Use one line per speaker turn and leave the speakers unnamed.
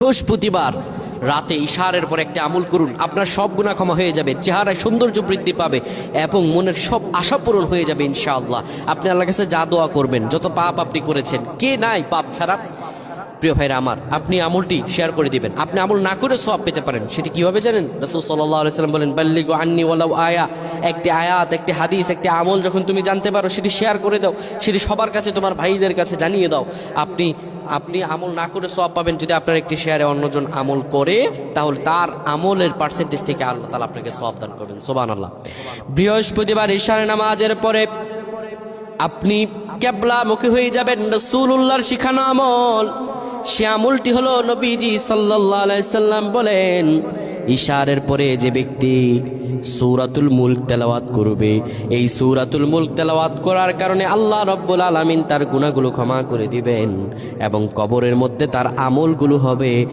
বৃহস্পতিবার রাতে ইশারের পর একটা আমল করুন, আপনার সব গুনাহ ক্ষমা হয়ে যাবে, চেহারায় সৌন্দর্য বৃদ্ধি পাবে এবং মনের সব আশা পূরণ হয়ে যাবে ইনশাআল্লাহ। আপনি আল্লাহর কাছে যা দোয়া করবেন, যত পাপ আপনি করেছেন, কে নাই পাপ ছাড়া? প্রিয় ভাইরা আমার, আপনি আমলটি শেয়ার করে দিবেন। আপনি আমল না করে সওয়াব পেতে পারেন। সেটি কিভাবে জানেন? রাসূল সাল্লাল্লাহু আলাইহি সাল্লাম বলেন, বাল্লিগু আন্নি ওয়ালাউ আয়া। একটি আয়াত, একটি হাদিস, একটি আমল যখন তুমি জানতে পারো, সেটি শেয়ার করে দাও, সেটি সবার কাছে, তোমার ভাইদের কাছে জানিয়ে দাও। আপনি আমল না করে সওয়াব পাবেন। যদি আপনার একটি শেয়ারে অন্যজন আমল করে, তাহলে তার আমলের পার্সেন্টেজ থেকে আল্লাহ তাআলা আপনাকে সওয়াব দান করবেন। সুবহানাল্লাহ। বৃহস্পতিবার ইশার নামাজের পরে আপনি কিবলামুখী হয়ে যাবেন। রাসূলুল্লাহর শিখানো আমল, সে আমলটি হলো, নবীজি সাল্লাল্লাহু আলাইহি সাল্লাম বলেন, ইশারের পরে যে ব্যক্তি সূরাতুল মুলক তেলাওয়াত করবে, এই সূরাতুল মুলক তেলাওয়াত করার কারণে আল্লাহ রাব্বুল আলামিন তার গুনাহগুলো ক্ষমা করে দিবেন এবং কবরের মধ্যে তার আমলগুলো হবে